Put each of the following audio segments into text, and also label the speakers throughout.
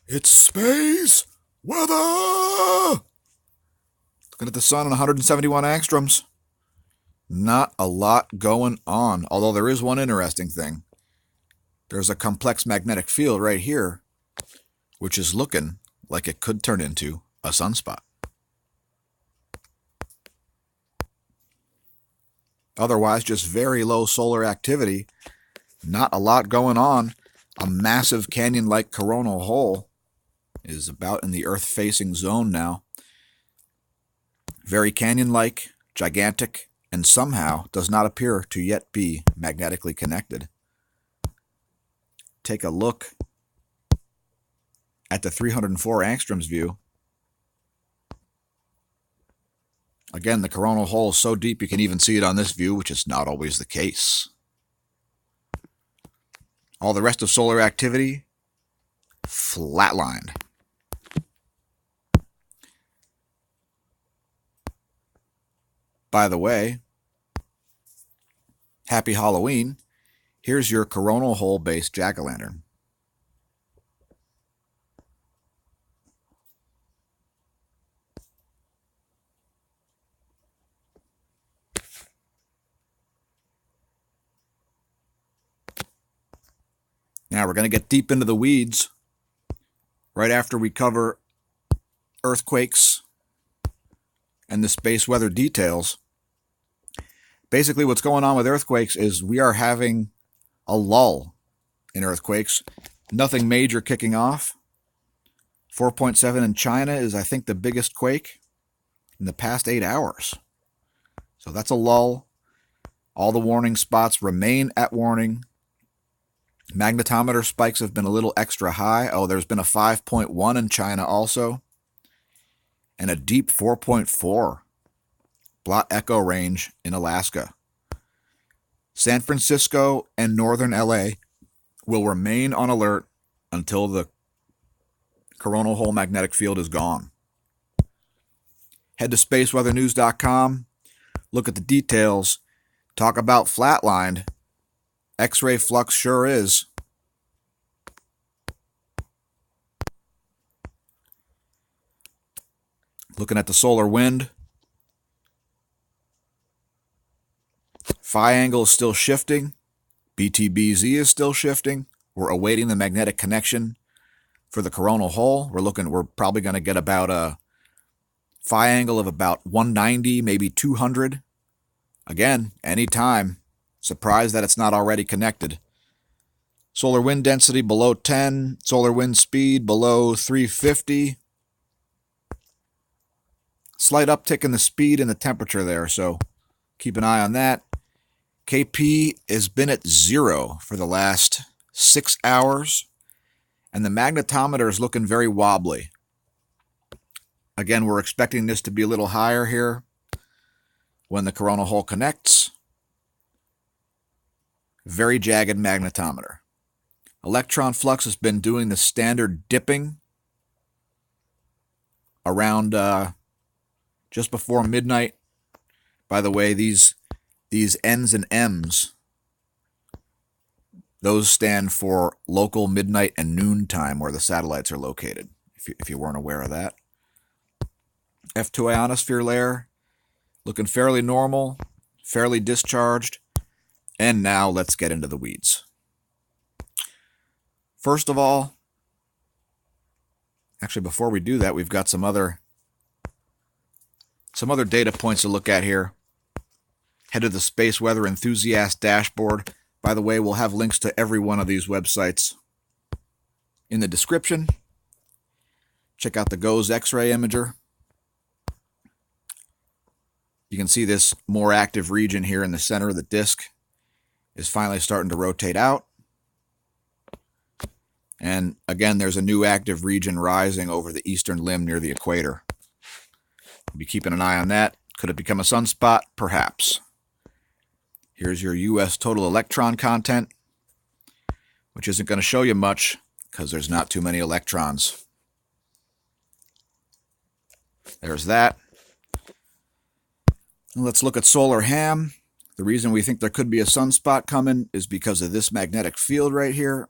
Speaker 1: It's space weather! Looking at the sun on 171 angstroms. Not a lot going on, although there is one interesting thing. There's a complex magnetic field right here, which is looking like it could turn into a sunspot. Otherwise, just very low solar activity. Not a lot going on. A massive canyon-like coronal hole is about in the Earth-facing zone now. Very canyon-like, gigantic, and somehow does not appear to yet be magnetically connected. Take a look at the 304 angstroms view. Again, the coronal hole is so deep you can even see it on this view, which is not always the case. All the rest of solar activity, flatlined. By the way, happy Halloween. Here's your coronal hole-based jack-o'-lantern. Now we're going to get deep into the weeds right after we cover earthquakes and the space weather details. Basically, what's going on with earthquakes is we are having a lull in earthquakes. Nothing major kicking off. 4.7 in China is, I think, the biggest quake in the past 8 hours. So that's a lull. All the warning spots remain at warning. Magnetometer spikes have been a little extra high. Oh, there's been a 5.1 in China also. And a deep 4.4 blot echo range in Alaska. San Francisco and northern LA will remain on alert until the coronal hole magnetic field is gone. Head to spaceweathernews.com, look at the details, talk about flatlined. X-ray flux sure is. Looking at the solar wind. Phi angle is still shifting. BTBZ is still shifting. We're awaiting the magnetic connection for the coronal hole. We're probably going to get about a phi angle of about 190, maybe 200. Again, anytime. Surprised that it's not already connected. Solar wind density below 10. Solar wind speed below 350. Slight uptick in the speed and the temperature there, so keep an eye on that. KP has been at 0 for the last 6 hours, and the magnetometer is looking very wobbly. Again, we're expecting this to be a little higher here when the coronal hole connects. Very jagged magnetometer. Electron flux has been doing the standard dipping around just before midnight. By the way, these N's and M's, those stand for local midnight and noon time where the satellites are located, if you weren't aware of that. F2 ionosphere layer looking fairly normal, fairly discharged. And now let's get into the weeds. First of all, actually before we do that, we've got some other data points to look at here. Head to the Space Weather Enthusiast dashboard. By the way, we'll have links to every one of these websites in the description. Check out the GOES X-ray imager. You can see this more active region here in the center of the disk is finally starting to rotate out. And again, there's a new active region rising over the eastern limb near the equator. We'll be keeping an eye on that. Could it become a sunspot? Perhaps. Here's your U.S. total electron content, which isn't going to show you much because there's not too many electrons. There's that. And let's look at solar ham. The reason we think there could be a sunspot coming is because of this magnetic field right here.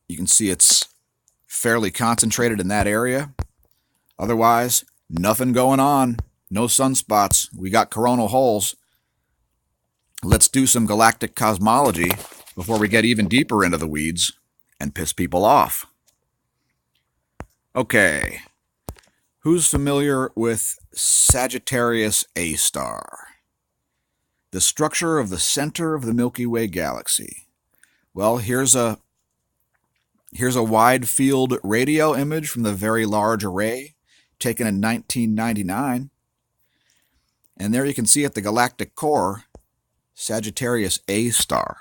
Speaker 1: You can see it's fairly concentrated in that area. Otherwise, nothing going on. No sunspots. We got coronal holes. Let's do some galactic cosmology before we get even deeper into the weeds and piss people off. Okay. Who's familiar with Sagittarius A star? The structure of the center of the Milky Way galaxy. Well, here's a wide field radio image from the Very Large Array taken in 1999. And there you can see at the galactic core, Sagittarius A star,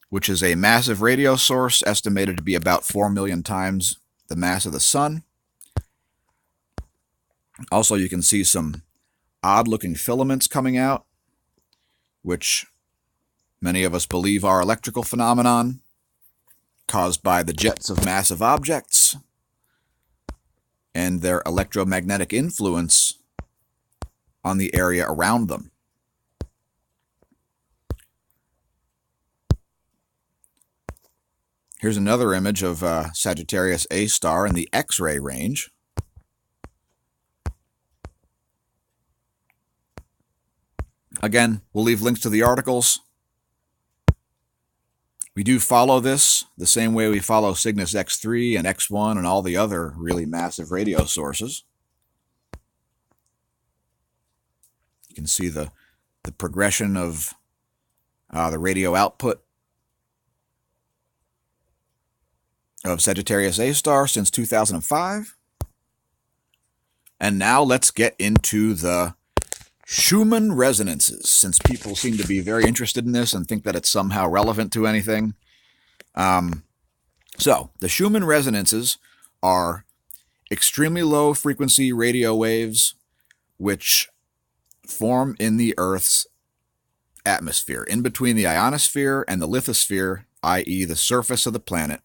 Speaker 1: which is a massive radio source estimated to be about 4 million times the mass of the Sun. Also, you can see some odd-looking filaments coming out, which many of us believe are electrical phenomenon caused by the jets of massive objects and their electromagnetic influence on the area around them. Here's another image of Sagittarius A star in the X-ray range. Again, we'll leave links to the articles. We do follow this the same way we follow Cygnus X3 and X1 and all the other really massive radio sources. You can see the progression of the radio output of Sagittarius A star since 2005. And now let's get into the Schumann resonances, since people seem to be very interested in this and think that it's somehow relevant to anything. So, the Schumann resonances are extremely low frequency radio waves which form in the Earth's atmosphere, in between the ionosphere and the lithosphere, i.e. the surface of the planet.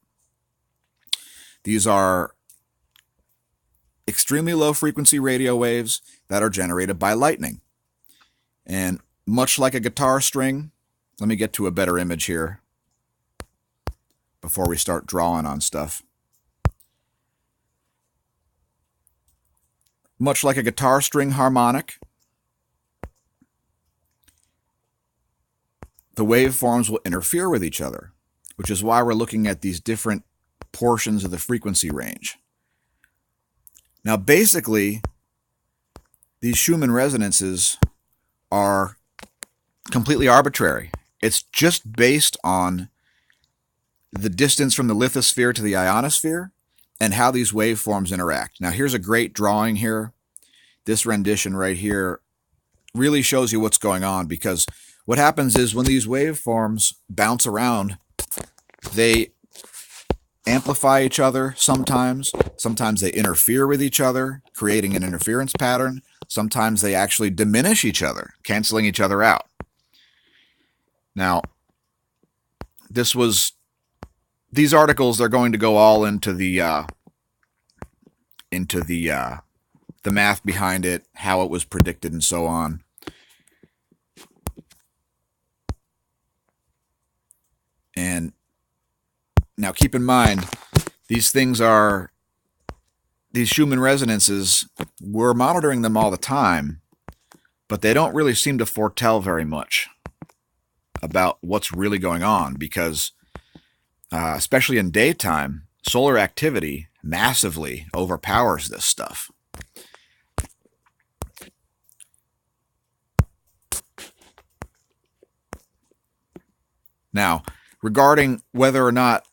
Speaker 1: These are extremely low frequency radio waves that are generated by lightning. And much like a guitar string, let me get to a better image here before we start drawing on stuff. Much like a guitar string harmonic, the waveforms will interfere with each other, which is why we're looking at these different portions of the frequency range. Now, basically, these Schumann resonances are completely arbitrary. It's just based on the distance from the lithosphere to the ionosphere and how these waveforms interact. Now, here's a great drawing here. This rendition right here really shows you what's going on, because what happens is when these waveforms bounce around, they amplify each other sometimes. Sometimes they interfere with each other, creating an interference pattern. Sometimes they actually diminish each other, canceling each other out. Now, these articles are going to go all into the math behind it, how it was predicted, and so on. And now keep in mind, these Schumann resonances, we're monitoring them all the time, but they don't really seem to foretell very much about what's really going on, because especially in daytime, solar activity massively overpowers this stuff. Now, regarding whether or not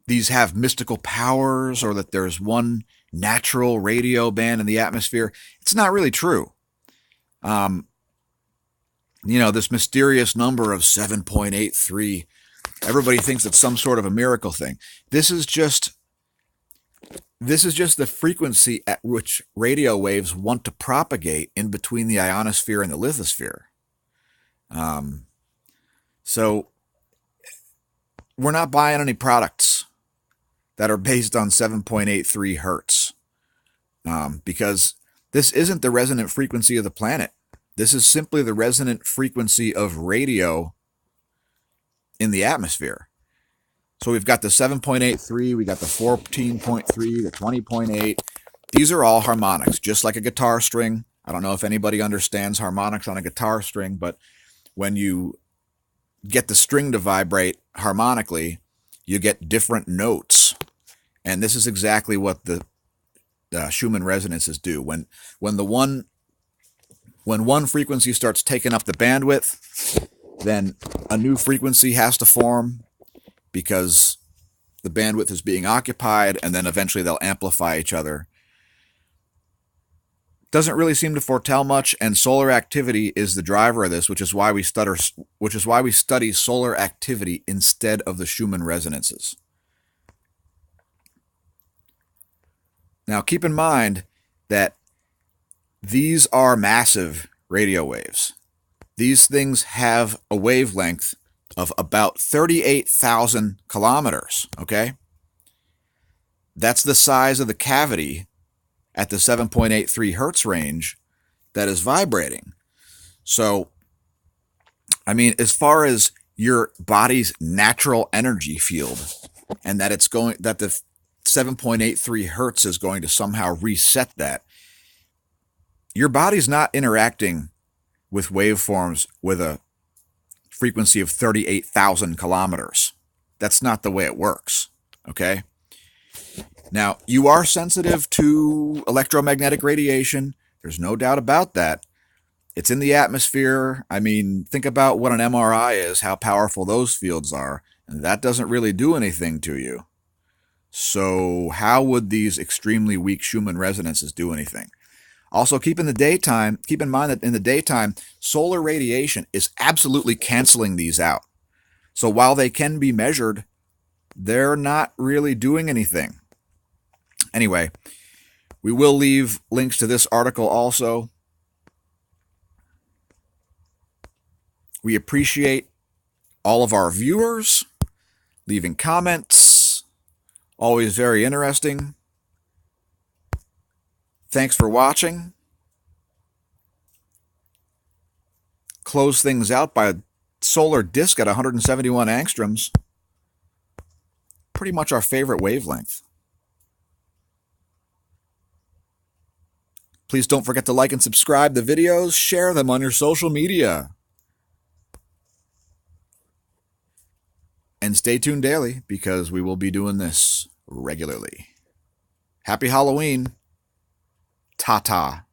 Speaker 1: these have mystical powers or that there's one natural radio band in the atmosphere, it's not really true. This mysterious number of 7.83, everybody thinks it's some sort of a miracle thing. This is just the frequency at which radio waves want to propagate in between the ionosphere and the lithosphere. So we're not buying any products that are based on 7.83 hertz, because this isn't the resonant frequency of the planet. This is simply the resonant frequency of radio in the atmosphere. So we've got the 7.83, we got the 14.3, the 20.8. These are all harmonics, just like a guitar string. I don't know if anybody understands harmonics on a guitar string, but when you get the string to vibrate harmonically, you get different notes. And this is exactly what the Schumann resonances do. When one frequency starts taking up the bandwidth, then a new frequency has to form because the bandwidth is being occupied, and then eventually they'll amplify each other. Doesn't really seem to foretell much, and solar activity is the driver of this, which is why we study solar activity instead of the Schumann resonances. Now, keep in mind that these are massive radio waves. These things have a wavelength of about 38,000 kilometers, okay? That's the size of the cavity at the 7.83 hertz range that is vibrating. So, I mean, as far as your body's natural energy field, and that the 7.83 hertz is going to somehow reset that, your body's not interacting with waveforms with a frequency of 38,000 kilometers. That's not the way it works, okay? Now, you are sensitive to electromagnetic radiation. There's no doubt about that. It's in the atmosphere. I mean, think about what an MRI is, how powerful those fields are, and that doesn't really do anything to you. So how would these extremely weak Schumann resonances do anything? Also, keep in mind that in the daytime, solar radiation is absolutely canceling these out. So while they can be measured, they're not really doing anything. Anyway, we will leave links to this article also. We appreciate all of our viewers leaving comments. Always very interesting. Thanks for watching. Close things out by a solar disk at 171 angstroms. Pretty much our favorite wavelength. Please don't forget to like and subscribe the videos. Share them on your social media. And stay tuned daily because we will be doing this regularly. Happy Halloween. Ta-ta.